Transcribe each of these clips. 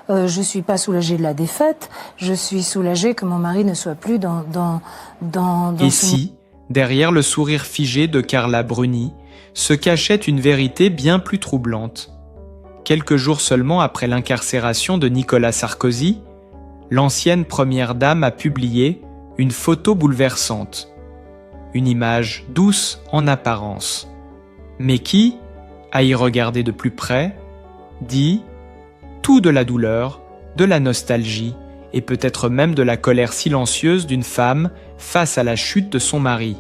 je suis pas soulagée de la défaite, je suis soulagée que mon mari ne soit plus dans Et si, derrière le sourire figé de Carla Bruni, se cachait une vérité bien plus troublante. Quelques jours seulement après l'incarcération de Nicolas Sarkozy, l'ancienne première dame a publié une photo bouleversante. Une image douce en apparence, mais qui, à y regarder de plus près, dit tout de la douleur, de la nostalgie et peut-être même de la colère silencieuse d'une femme face à la chute de son mari.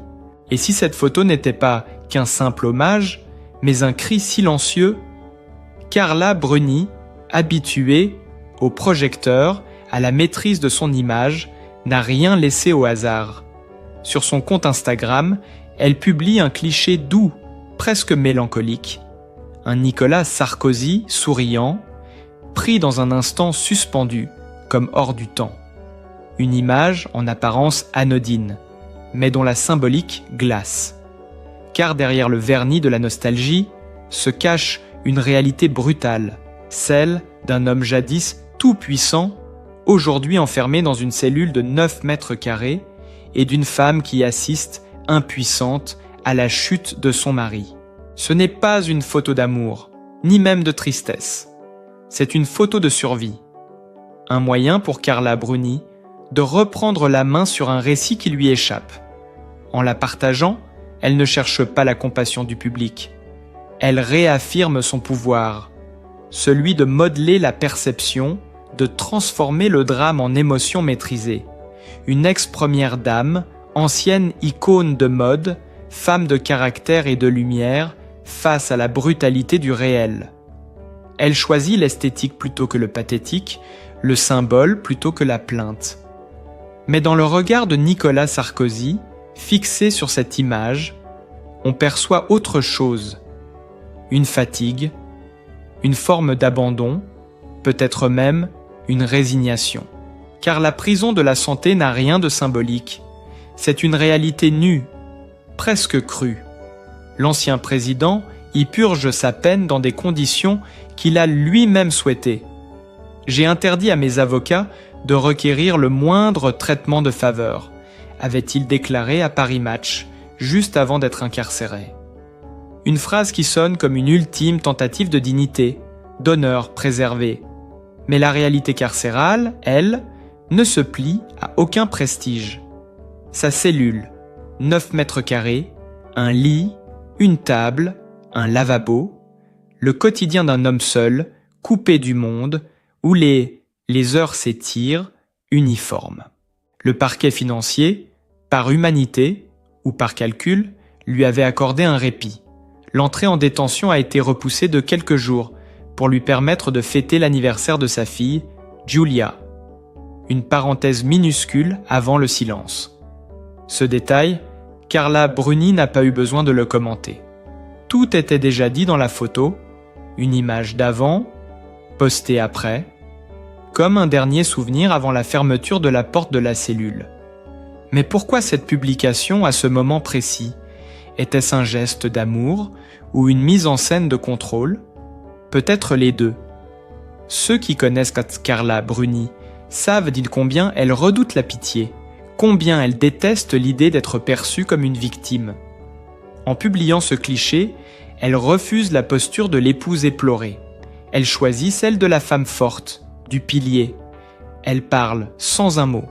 Et si cette photo n'était pas qu'un simple hommage, mais un cri silencieux, Carla Bruni, habituée au projecteur, à la maîtrise de son image, n'a rien laissé au hasard. Sur son compte Instagram, elle publie un cliché doux, presque mélancolique. Un Nicolas Sarkozy souriant, pris dans un instant suspendu, comme hors du temps. Une image en apparence anodine, mais dont la symbolique glace. Car derrière le vernis de la nostalgie se cache une réalité brutale, celle d'un homme jadis tout-puissant, aujourd'hui enfermé dans une cellule de 9 mètres carrés, et d'une femme qui assiste, impuissante, à la chute de son mari. Ce n'est pas une photo d'amour, ni même de tristesse. C'est une photo de survie. Un moyen pour Carla Bruni de reprendre la main sur un récit qui lui échappe. En la partageant, elle ne cherche pas la compassion du public. Elle réaffirme son pouvoir, celui de modeler la perception, de transformer le drame en émotion maîtrisée. Une ex-première dame, ancienne icône de mode, femme de caractère et de lumière, face à la brutalité du réel. Elle choisit l'esthétique plutôt que le pathétique, le symbole plutôt que la plainte. Mais dans le regard de Nicolas Sarkozy, fixé sur cette image, on perçoit autre chose. Une fatigue, une forme d'abandon, peut-être même une résignation. Car la prison de la santé n'a rien de symbolique. C'est une réalité nue, presque crue. L'ancien président y purge sa peine dans des conditions qu'il a lui-même souhaitées. J'ai interdit à mes avocats de requérir le moindre traitement de faveur, avait-il déclaré à Paris Match, juste avant d'être incarcéré. Une phrase qui sonne comme une ultime tentative de dignité, d'honneur préservé. Mais la réalité carcérale, elle, ne se plie à aucun prestige. Sa cellule, 9 mètres carrés, un lit, une table, un lavabo, le quotidien d'un homme seul, coupé du monde, où les heures s'étirent, uniformes. Le parquet financier, par humanité ou par calcul, lui avait accordé un répit. L'entrée en détention a été repoussée de quelques jours pour lui permettre de fêter l'anniversaire de sa fille, Giulia. Une parenthèse minuscule avant le silence. Ce détail, Carla Bruni n'a pas eu besoin de le commenter. Tout était déjà dit dans la photo, une image d'avant, postée après, comme un dernier souvenir avant la fermeture de la porte de la cellule. Mais pourquoi cette publication à ce moment précis? Était-ce un geste d'amour ou une mise en scène de contrôle? Peut-être les deux. Ceux qui connaissent Carla Bruni savent d'il combien elle redoute la pitié, combien elle déteste l'idée d'être perçue comme une victime. En publiant ce cliché, elle refuse la posture de l'épouse éplorée. Elle choisit celle de la femme forte, du pilier. Elle parle sans un mot,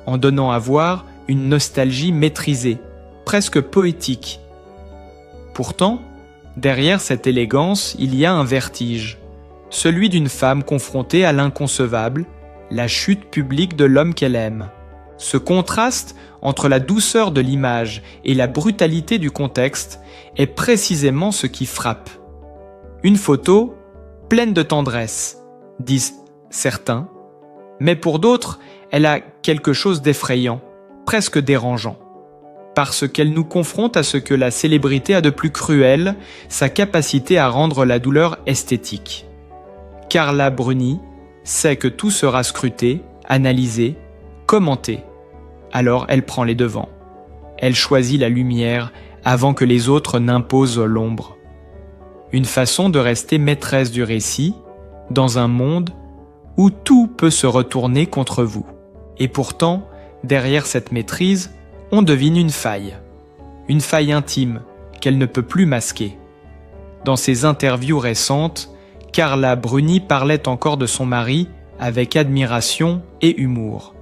en donnant à voir une nostalgie maîtrisée, presque poétique. Pourtant, derrière cette élégance, il y a un vertige, celui d'une femme confrontée à l'inconcevable, la chute publique de l'homme qu'elle aime. Ce contraste entre la douceur de l'image et la brutalité du contexte est précisément ce qui frappe. Une photo pleine de tendresse, disent certains, mais pour d'autres, elle a quelque chose d'effrayant, presque dérangeant, parce qu'elle nous confronte à ce que la célébrité a de plus cruel, sa capacité à rendre la douleur esthétique. Carla Bruni sait que tout sera scruté, analysé, commenté. Alors elle prend les devants. Elle choisit la lumière avant que les autres n'imposent l'ombre. Une façon de rester maîtresse du récit, dans un monde où tout peut se retourner contre vous. Et pourtant, derrière cette maîtrise, on devine une faille intime qu'elle ne peut plus masquer. Dans ses interviews récentes, Carla Bruni parlait encore de son mari avec admiration et humour.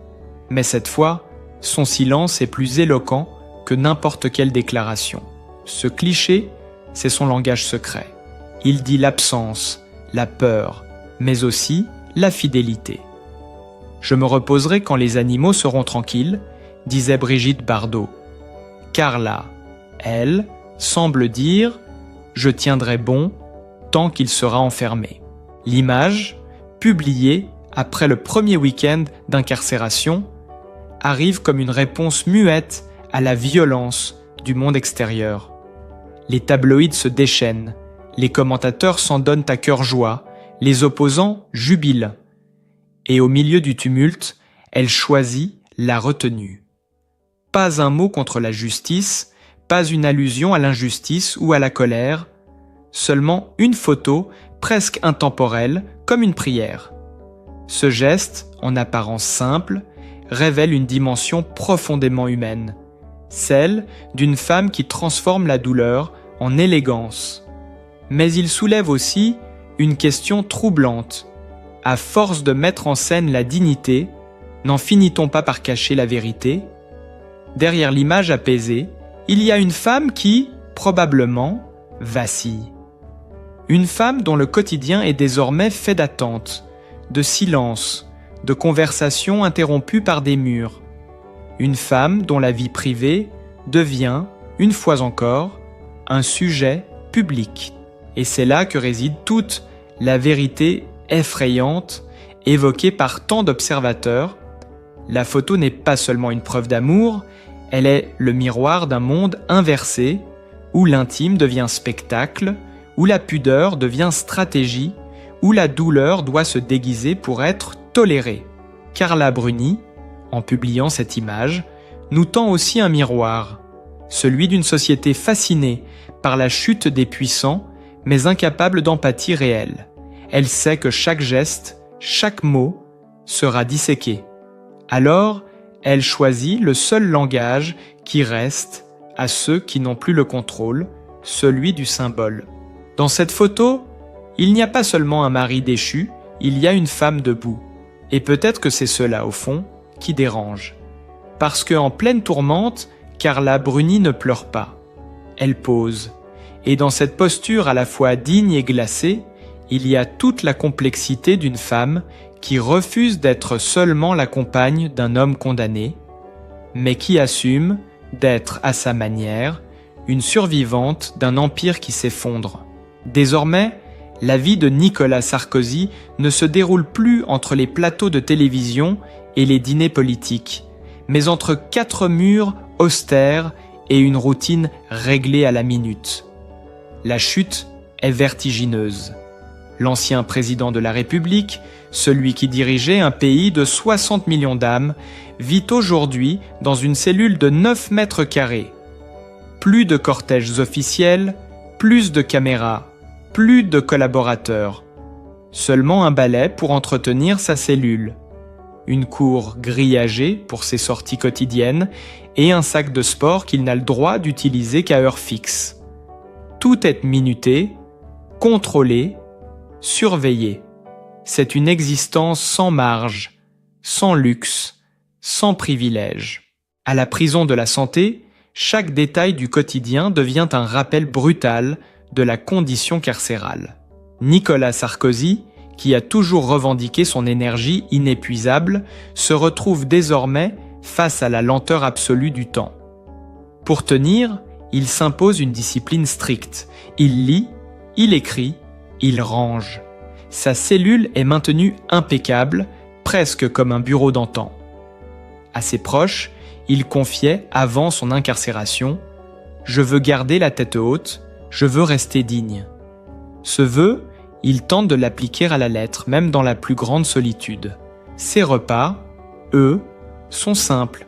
Mais cette fois, son silence est plus éloquent que n'importe quelle déclaration. Ce cliché, c'est son langage secret. Il dit l'absence, la peur, mais aussi la fidélité. « Je me reposerai quand les animaux seront tranquilles », disait Brigitte Bardot. Carla, elle, semble dire « Je tiendrai bon tant qu'il sera enfermé ». L'image, publiée après le premier week-end d'incarcération, arrive comme une réponse muette à la violence du monde extérieur. Les tabloïds se déchaînent, les commentateurs s'en donnent à cœur joie, les opposants jubilent. Et au milieu du tumulte, elle choisit la retenue. Pas un mot contre la justice, pas une allusion à l'injustice ou à la colère, seulement une photo presque intemporelle, comme une prière. Ce geste, en apparence simple, révèle une dimension profondément humaine, celle d'une femme qui transforme la douleur en élégance. Mais il soulève aussi une question troublante. À force de mettre en scène la dignité, n'en finit-on pas par cacher la vérité ? Derrière l'image apaisée, il y a une femme qui, probablement, vacille. Une femme dont le quotidien est désormais fait d'attentes, de silence, de conversations interrompues par des murs. Une femme dont la vie privée devient, une fois encore, un sujet public. Et c'est là que réside toute la vérité effrayante évoquée par tant d'observateurs. La photo n'est pas seulement une preuve d'amour, elle est le miroir d'un monde inversé, où l'intime devient spectacle, où la pudeur devient stratégie, où la douleur doit se déguiser pour être tolérée. Carla Bruni, en publiant cette image, nous tend aussi un miroir, celui d'une société fascinée par la chute des puissants, mais incapable d'empathie réelle. Elle sait que chaque geste, chaque mot sera disséqué. Alors, elle choisit le seul langage qui reste à ceux qui n'ont plus le contrôle, celui du symbole. Dans cette photo, il n'y a pas seulement un mari déchu, il y a une femme debout. Et peut-être que c'est cela, au fond, qui dérange. Parce qu'en pleine tourmente, Carla Bruni ne pleure pas. Elle pose. Et dans cette posture à la fois digne et glacée, il y a toute la complexité d'une femme qui refuse d'être seulement la compagne d'un homme condamné, mais qui assume d'être, à sa manière, une survivante d'un empire qui s'effondre. Désormais, la vie de Nicolas Sarkozy ne se déroule plus entre les plateaux de télévision et les dîners politiques, mais entre 4 murs austères et une routine réglée à la minute. La chute est vertigineuse. L'ancien président de la République, celui qui dirigeait un pays de 60 millions d'âmes, vit aujourd'hui dans une cellule de 9 mètres carrés. Plus de cortèges officiels, plus de caméras, plus de collaborateurs. Seulement un balai pour entretenir sa cellule. Une cour grillagée pour ses sorties quotidiennes et un sac de sport qu'il n'a le droit d'utiliser qu'à heure fixe. Tout est minuté, contrôlé, surveillé. C'est une existence sans marge, sans luxe, sans privilège. À la prison de la santé, chaque détail du quotidien devient un rappel brutal de la condition carcérale. Nicolas Sarkozy, qui a toujours revendiqué son énergie inépuisable, se retrouve désormais face à la lenteur absolue du temps. Pour tenir, il s'impose une discipline stricte. Il lit, il écrit, il range. Sa cellule est maintenue impeccable, presque comme un bureau d'antan. À ses proches, il confiait, avant son incarcération, « Je veux garder la tête haute, je veux rester digne ». Ce vœu, il tente de l'appliquer à la lettre, même dans la plus grande solitude. Ses repas, eux, sont simples,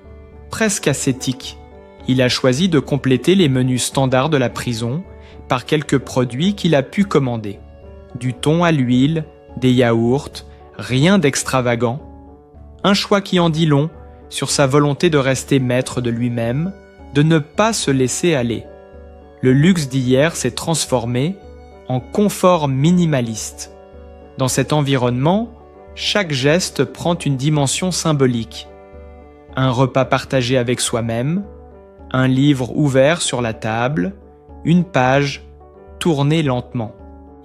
presque ascétiques. Il a choisi de compléter les menus standards de la prison par quelques produits qu'il a pu commander. Du thon à l'huile, des yaourts, rien d'extravagant. Un choix qui en dit long sur sa volonté de rester maître de lui-même, de ne pas se laisser aller. Le luxe d'hier s'est transformé en confort minimaliste. Dans cet environnement, chaque geste prend une dimension symbolique. Un repas partagé avec soi-même, un livre ouvert sur la table, une page tournée lentement.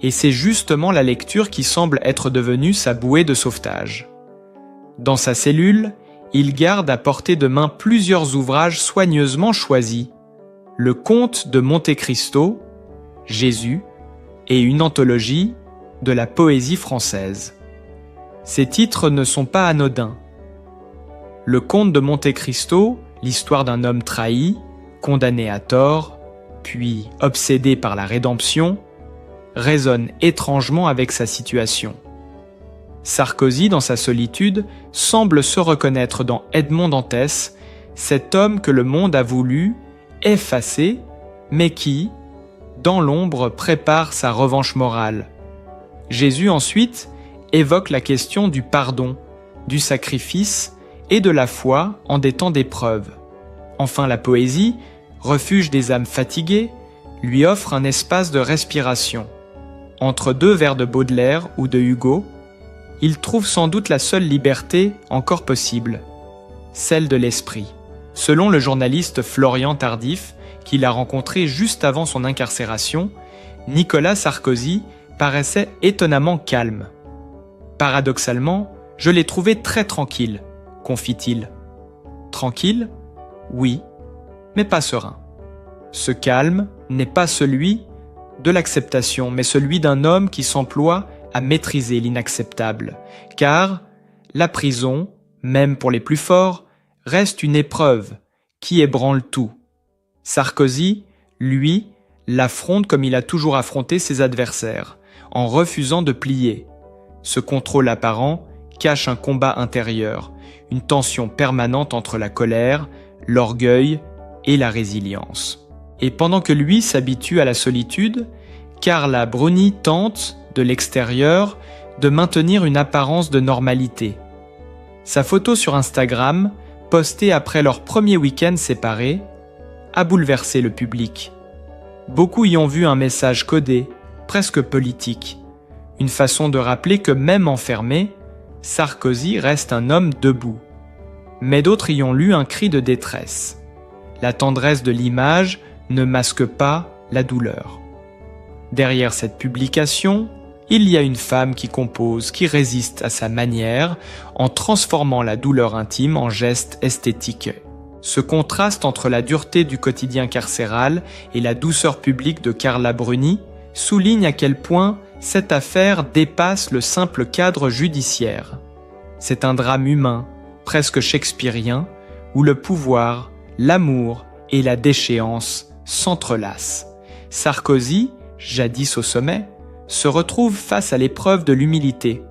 Et c'est justement la lecture qui semble être devenue sa bouée de sauvetage. Dans sa cellule, il garde à portée de main plusieurs ouvrages soigneusement choisis. Le Comte de Monte Cristo, Jésus, et une anthologie de la poésie française. Ces titres ne sont pas anodins. Le Comte de Monte Cristo, l'histoire d'un homme trahi, condamné à tort, puis obsédé par la rédemption, résonne étrangement avec sa situation. Sarkozy, dans sa solitude, semble se reconnaître dans Edmond Dantès, cet homme que le monde a voulu effacer, mais qui, dans l'ombre, prépare sa revanche morale. Jésus, ensuite, évoque la question du pardon, du sacrifice et de la foi en des temps d'épreuve. Enfin, la poésie, refuge des âmes fatiguées, lui offre un espace de respiration. Entre deux vers de Baudelaire ou de Hugo, il trouve sans doute la seule liberté encore possible, celle de l'esprit. Selon le journaliste Florian Tardif, qu'il a rencontré juste avant son incarcération, Nicolas Sarkozy paraissait étonnamment calme. Paradoxalement, je l'ai trouvé très tranquille, confie-t-il. Tranquille ? Oui, mais pas serein. Ce calme n'est pas celui de l'acceptation, mais celui d'un homme qui s'emploie à maîtriser l'inacceptable, car la prison, même pour les plus forts, reste une épreuve qui ébranle tout. Sarkozy, lui, l'affronte comme il a toujours affronté ses adversaires, en refusant de plier. Ce contrôle apparent cache un combat intérieur, une tension permanente entre la colère, l'orgueil et la résilience. Et pendant que lui s'habitue à la solitude, Carla Bruni tente, de l'extérieur, de maintenir une apparence de normalité. Sa photo sur Instagram, postée après leur premier week-end séparés, a bouleversé le public. Beaucoup y ont vu un message codé, presque politique, une façon de rappeler que même enfermé, Sarkozy reste un homme debout. Mais d'autres y ont lu un cri de détresse. La tendresse de l'image ne masque pas la douleur. Derrière cette publication, il y a une femme qui compose, qui résiste à sa manière, en transformant la douleur intime en geste esthétique. Ce contraste entre la dureté du quotidien carcéral et la douceur publique de Carla Bruni souligne à quel point cette affaire dépasse le simple cadre judiciaire. C'est un drame humain, presque shakespearien, où le pouvoir, l'amour et la déchéance s'entrelacent. Sarkozy, jadis au sommet, se retrouve face à l'épreuve de l'humilité.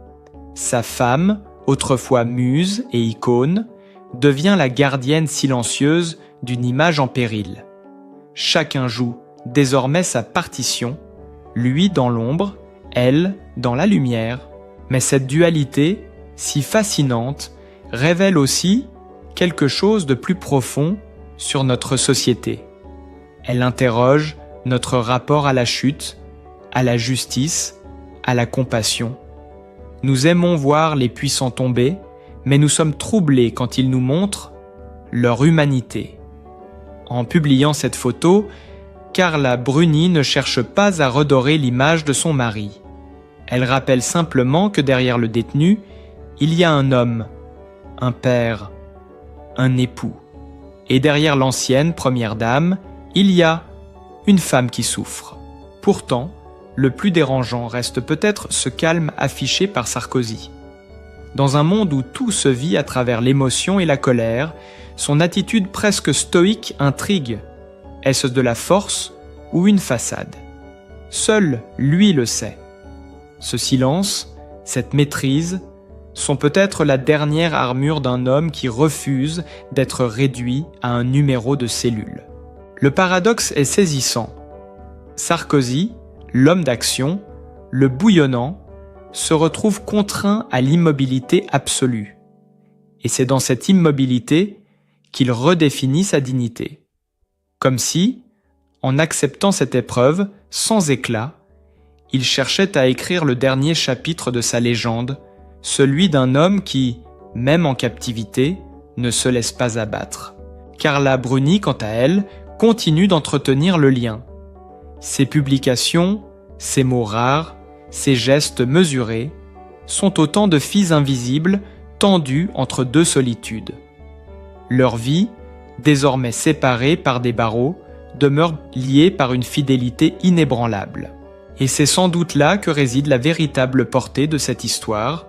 Sa femme, autrefois muse et icône, devient la gardienne silencieuse d'une image en péril. Chacun joue désormais sa partition, lui dans l'ombre, elle dans la lumière. Mais cette dualité, si fascinante, révèle aussi quelque chose de plus profond sur notre société. Elle interroge notre rapport à la chute, à la justice, à la compassion. Nous aimons voir les puissants tomber, mais nous sommes troublés quand ils nous montrent leur humanité. En publiant cette photo, Carla Bruni ne cherche pas à redorer l'image de son mari. Elle rappelle simplement que derrière le détenu, il y a un homme, un père, un époux. Et derrière l'ancienne première dame, il y a une femme qui souffre. Pourtant, le plus dérangeant reste peut-être ce calme affiché par Sarkozy. Dans un monde où tout se vit à travers l'émotion et la colère, son attitude presque stoïque intrigue. Est-ce de la force ou une façade ? Seul lui le sait. Ce silence, cette maîtrise, sont peut-être la dernière armure d'un homme qui refuse d'être réduit à un numéro de cellule. Le paradoxe est saisissant. Sarkozy, l'homme d'action, le bouillonnant, se retrouve contraint à l'immobilité absolue. Et c'est dans cette immobilité qu'il redéfinit sa dignité. Comme si, en acceptant cette épreuve, sans éclat, il cherchait à écrire le dernier chapitre de sa légende, celui d'un homme qui, même en captivité, ne se laisse pas abattre. Carla Bruni, quant à elle, continue d'entretenir le lien. Ses publications, ses mots rares, ses gestes mesurés, sont autant de fils invisibles tendus entre deux solitudes. Leur vie, désormais séparée par des barreaux, demeure liée par une fidélité inébranlable. Et c'est sans doute là que réside la véritable portée de cette histoire.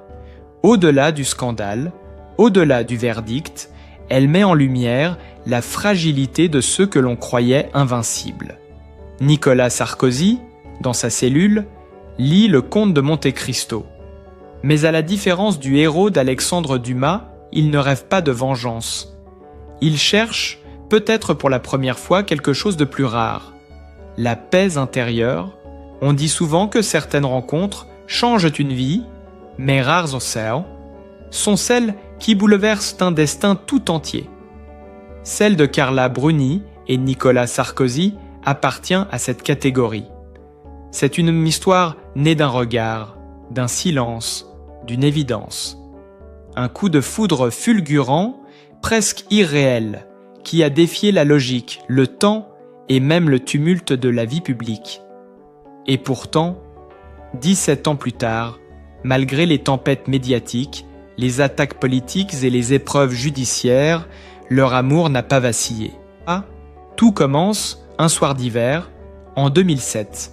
Au-delà du scandale, au-delà du verdict, elle met en lumière la fragilité de ceux que l'on croyait invincibles. Nicolas Sarkozy, dans sa cellule, lit le Comte de Monte-Cristo. Mais à la différence du héros d'Alexandre Dumas, il ne rêve pas de vengeance. Il cherche, peut-être pour la première fois, quelque chose de plus rare. La paix intérieure. On dit souvent que certaines rencontres changent une vie, mais rares sont celles qui bouleversent un destin tout entier. Celle de Carla Bruni et Nicolas Sarkozy appartient à cette catégorie. C'est une histoire née d'un regard, d'un silence, d'une évidence. Un coup de foudre fulgurant, presque irréel, qui a défié la logique, le temps et même le tumulte de la vie publique. Et pourtant, 17 ans plus tard, malgré les tempêtes médiatiques, les attaques politiques et les épreuves judiciaires, leur amour n'a pas vacillé. Tout commence un soir d'hiver, en 2007,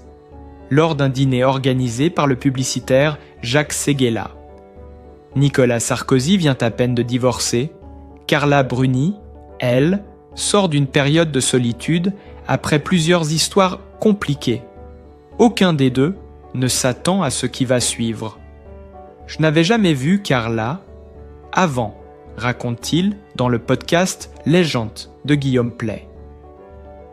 lors d'un dîner organisé par le publicitaire Jacques Séguéla. Nicolas Sarkozy vient à peine de divorcer. Carla Bruni, elle, sort d'une période de solitude après plusieurs histoires compliquées. Aucun des deux ne s'attend à ce qui va suivre. Je n'avais jamais vu Carla avant, raconte-t-il dans le podcast Légende de Guillaume Play.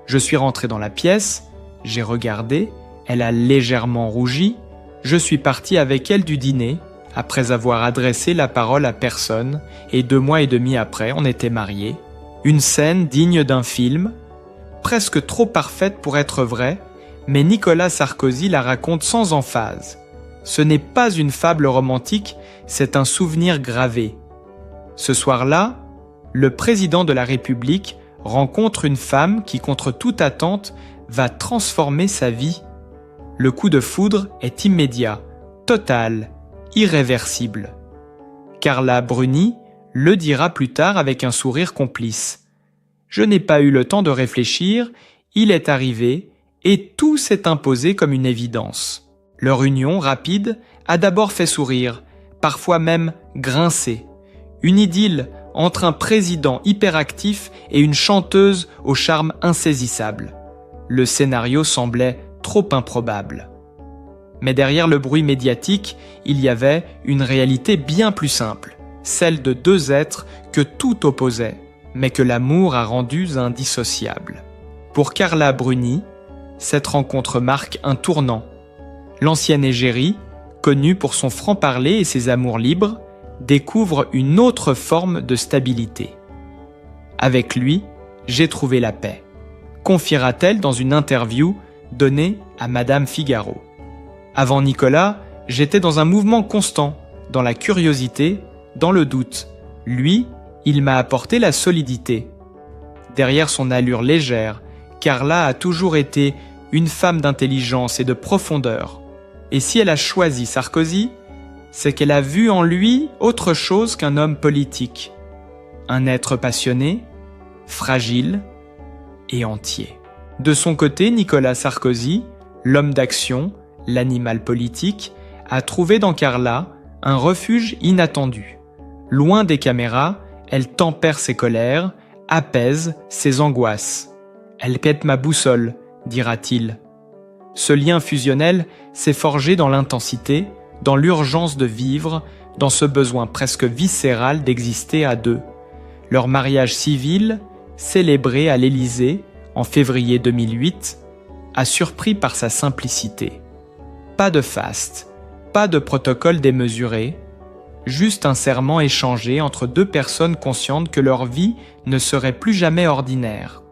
Je suis rentré dans la pièce, j'ai regardé, elle a légèrement rougi, je suis parti avec elle du dîner, après avoir adressé la parole à personne, et 2 mois et demi après, on était mariés. Une scène digne d'un film, presque trop parfaite pour être vraie, mais Nicolas Sarkozy la raconte sans emphase. Ce n'est pas une fable romantique, c'est un souvenir gravé. Ce soir-là, le président de la République rencontre une femme qui, contre toute attente, va transformer sa vie. Le coup de foudre est immédiat, total, irréversible. Carla Bruni le dira plus tard avec un sourire complice. Je n'ai pas eu le temps de réfléchir, il est arrivé et tout s'est imposé comme une évidence. Leur union rapide a d'abord fait sourire, parfois même grincer. Une idylle entre un président hyperactif et une chanteuse au charme insaisissable. Le scénario semblait trop improbable. Mais derrière le bruit médiatique, il y avait une réalité bien plus simple, celle de 2 êtres que tout opposait, mais que l'amour a rendus indissociables. Pour Carla Bruni, cette rencontre marque un tournant. L'ancienne égérie, connue pour son franc-parler et ses amours libres, découvre une autre forme de stabilité. Avec lui, j'ai trouvé la paix, confiera-t-elle dans une interview donnée à Madame Figaro. Avant Nicolas, j'étais dans un mouvement constant, dans la curiosité, dans le doute. Lui, il m'a apporté la solidité. Derrière son allure légère, Carla a toujours été une femme d'intelligence et de profondeur. Et si elle a choisi Sarkozy, c'est qu'elle a vu en lui autre chose qu'un homme politique. Un être passionné, fragile et entier. De son côté, Nicolas Sarkozy, l'homme d'action, l'animal politique, a trouvé dans Carla un refuge inattendu. Loin des caméras, elle tempère ses colères, apaise ses angoisses. « Elle pète ma boussole », dira-t-il. Ce lien fusionnel s'est forgé dans l'intensité, dans l'urgence de vivre, dans ce besoin presque viscéral d'exister à 2. Leur mariage civil, célébré à l'Élysée en février 2008, a surpris par sa simplicité. Pas de faste, pas de protocole démesuré, juste un serment échangé entre deux personnes conscientes que leur vie ne serait plus jamais ordinaire.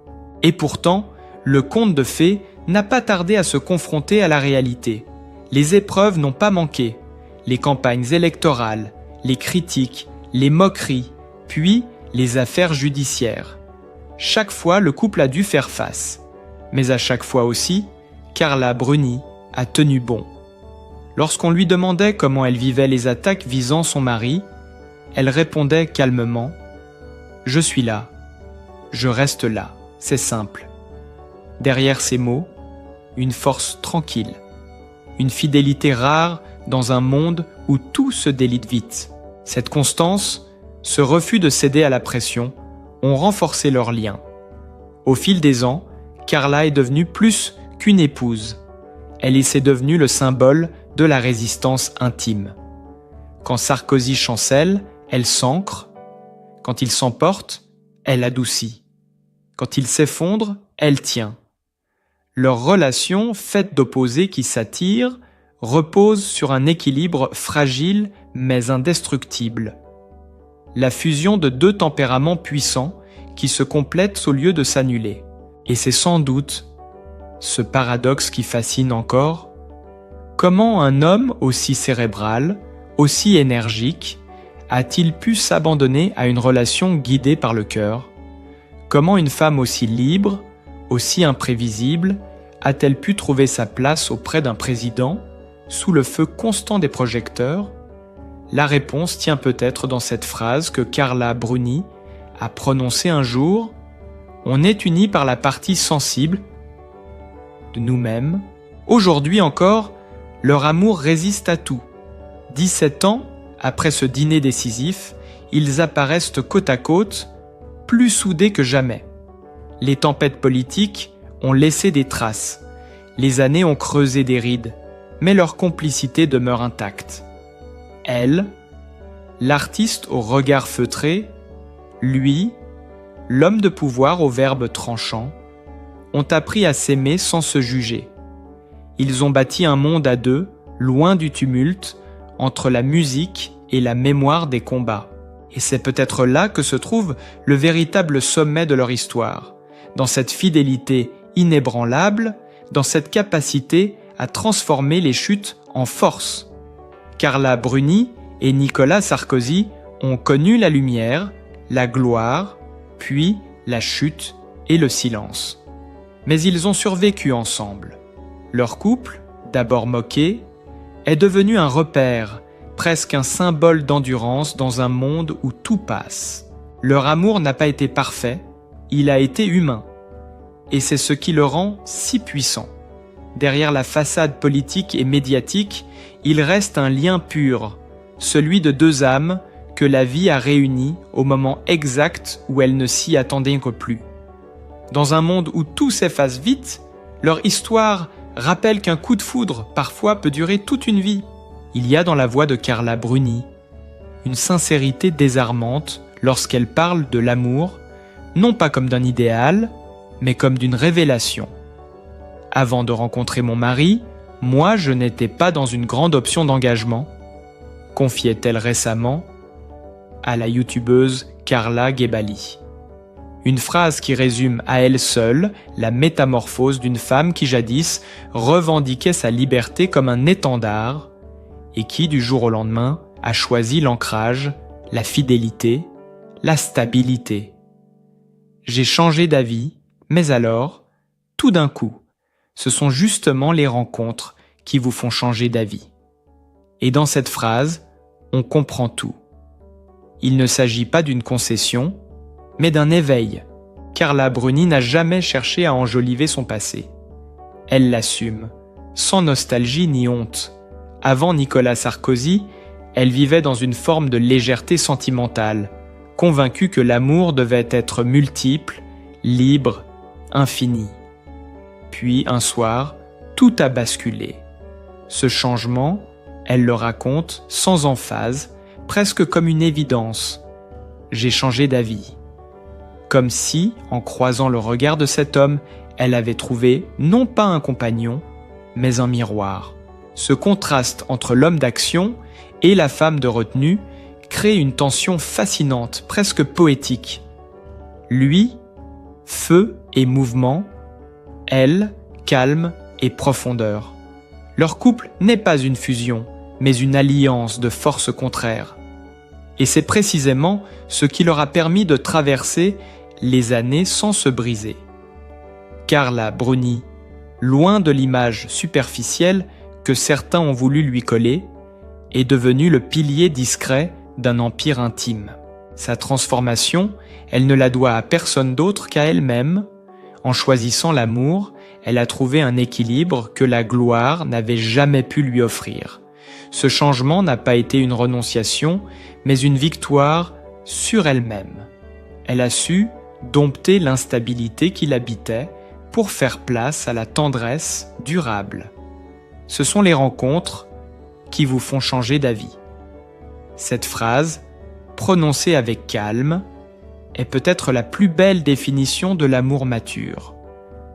Et pourtant, le conte de fées n'a pas tardé à se confronter à la réalité. Les épreuves n'ont pas manqué, les campagnes électorales, les critiques, les moqueries, puis les affaires judiciaires. Chaque fois, le couple a dû faire face. Mais à chaque fois aussi, Carla Bruni a tenu bon. Lorsqu'on lui demandait comment elle vivait les attaques visant son mari, elle répondait calmement « Je suis là, je reste là, c'est simple ». Derrière ces mots, une force tranquille, une fidélité rare dans un monde où tout se délite vite. Cette constance, ce refus de céder à la pression, ont renforcé leur lien. Au fil des ans, Carla est devenue plus qu'une épouse. Elle est devenue le symbole de la résistance intime. Quand Sarkozy chancelle, elle s'ancre. Quand il s'emporte, elle adoucit. Quand il s'effondre, elle tient. Leur relation, faite d'opposés qui s'attirent, repose sur un équilibre fragile mais indestructible. La fusion de deux tempéraments puissants qui se complètent au lieu de s'annuler. Et c'est sans doute ce paradoxe qui fascine encore. Comment un homme aussi cérébral, aussi énergique, a-t-il pu s'abandonner à une relation guidée par le cœur? Comment une femme aussi libre, aussi imprévisible, a-t-elle pu trouver sa place auprès d'un président, sous le feu constant des projecteurs? La réponse tient peut-être dans cette phrase que Carla Bruni a prononcée un jour: « On est unis par la partie sensible de nous-mêmes. » Aujourd'hui encore, leur amour résiste à tout. 17 ans après ce dîner décisif, ils apparaissent côte à côte, plus soudés que jamais. Les tempêtes politiques ont laissé des traces. Les années ont creusé des rides, mais leur complicité demeure intacte. Elle, l'artiste au regard feutré, lui, l'homme de pouvoir au verbe tranchant, ont appris à s'aimer sans se juger. Ils ont bâti un monde à deux, loin du tumulte, entre la musique et la mémoire des combats. Et c'est peut-être là que se trouve le véritable sommet de leur histoire, dans cette fidélité inébranlable, dans cette capacité à transformer les chutes en force. Carla Bruni et Nicolas Sarkozy ont connu la lumière, la gloire, puis la chute et le silence. Mais ils ont survécu ensemble. Leur couple, d'abord moqué, est devenu un repère, presque un symbole d'endurance dans un monde où tout passe. Leur amour n'a pas été parfait, il a été humain. Et c'est ce qui le rend si puissant. Derrière la façade politique et médiatique, il reste un lien pur, celui de deux âmes que la vie a réunies au moment exact où elles ne s'y attendaient que plus. Dans un monde où tout s'efface vite, leur histoire rappelle qu'un coup de foudre parfois peut durer toute une vie. Il y a dans la voix de Carla Bruni une sincérité désarmante lorsqu'elle parle de l'amour, non pas comme d'un idéal, mais comme d'une révélation. Avant de rencontrer mon mari, moi je n'étais pas dans une grande option d'engagement, confiait-elle récemment à la youtubeuse Carla Gebali. Une phrase qui résume à elle seule la métamorphose d'une femme qui jadis revendiquait sa liberté comme un étendard et qui, du jour au lendemain, a choisi l'ancrage, la fidélité, la stabilité. J'ai changé d'avis, mais alors, tout d'un coup, ce sont justement les rencontres qui vous font changer d'avis. Et dans cette phrase, on comprend tout. Il ne s'agit pas d'une concession, mais d'un éveil. Carla Bruni n'a jamais cherché à enjoliver son passé. Elle l'assume, sans nostalgie ni honte. Avant Nicolas Sarkozy, elle vivait dans une forme de légèreté sentimentale, convaincue que l'amour devait être multiple, libre, infini. Puis, un soir, tout a basculé. Ce changement, elle le raconte sans emphase, presque comme une évidence. J'ai changé d'avis. Comme si, en croisant le regard de cet homme, elle avait trouvé non pas un compagnon, mais un miroir. Ce contraste entre l'homme d'action et la femme de retenue crée une tension fascinante, presque poétique. Lui, feu et mouvement, elle, calme et profondeur. Leur couple n'est pas une fusion, mais une alliance de forces contraires. Et c'est précisément ce qui leur a permis de traverser les années sans se briser. Carla Bruni, loin de l'image superficielle que certains ont voulu lui coller, est devenue le pilier discret d'un empire intime. Sa transformation, elle ne la doit à personne d'autre qu'à elle-même. En choisissant l'amour, elle a trouvé un équilibre que la gloire n'avait jamais pu lui offrir. Ce changement n'a pas été une renonciation, mais une victoire sur elle-même. Elle a su dompter l'instabilité qui l'habitait pour faire place à la tendresse durable. Ce sont les rencontres qui vous font changer d'avis. Cette phrase, prononcée avec calme, est peut-être la plus belle définition de l'amour mature.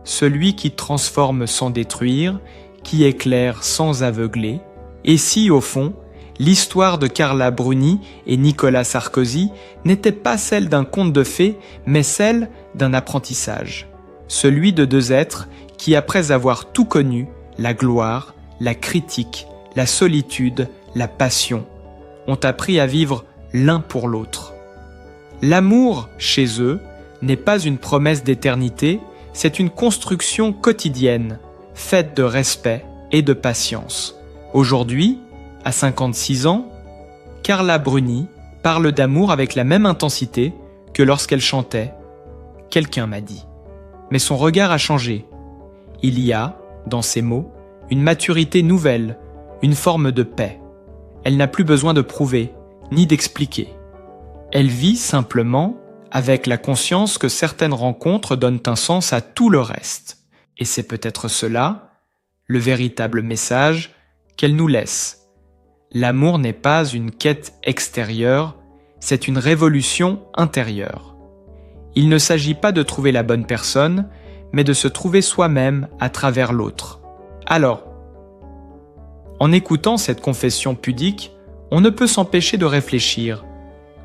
Celui qui transforme sans détruire, qui éclaire sans aveugler. Et si, au fond, l'histoire de Carla Bruni et Nicolas Sarkozy n'était pas celle d'un conte de fées, mais celle d'un apprentissage. Celui de deux êtres qui, après avoir tout connu, la gloire, la critique, la solitude, la passion, ont appris à vivre l'un pour l'autre. L'amour, chez eux, n'est pas une promesse d'éternité, c'est une construction quotidienne, faite de respect et de patience. Aujourd'hui, à 56 ans, Carla Bruni parle d'amour avec la même intensité que lorsqu'elle chantait « Quelqu'un m'a dit ». Mais son regard a changé. Il y a, dans ses mots, une maturité nouvelle, une forme de paix. Elle n'a plus besoin de prouver, ni d'expliquer. Elle vit simplement avec la conscience que certaines rencontres donnent un sens à tout le reste. Et c'est peut-être cela, le véritable message qu'elle nous laisse. L'amour n'est pas une quête extérieure, c'est une révolution intérieure. Il ne s'agit pas de trouver la bonne personne, mais de se trouver soi-même à travers l'autre. Alors, en écoutant cette confession pudique, on ne peut s'empêcher de réfléchir.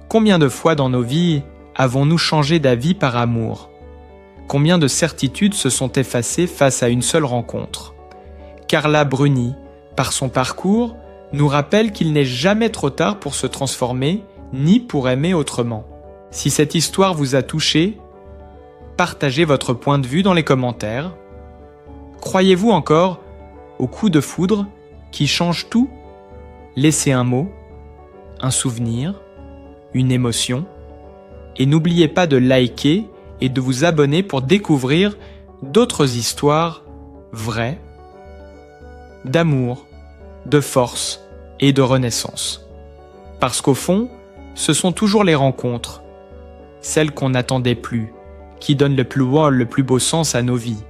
Combien de fois dans nos vies avons-nous changé d'avis par amour? Combien de certitudes se sont effacées face à une seule rencontre? Carla Bruni, par son parcours, nous rappelle qu'il n'est jamais trop tard pour se transformer, ni pour aimer autrement. Si cette histoire vous a touché, partagez votre point de vue dans les commentaires. Croyez-vous encore au coup de foudre qui change tout? Laissez un mot, un souvenir, une émotion, et n'oubliez pas de liker et de vous abonner pour découvrir d'autres histoires vraies, d'amour, de force et de renaissance. Parce qu'au fond, ce sont toujours les rencontres, celles qu'on n'attendait plus, qui donnent le plus beau sens à nos vies.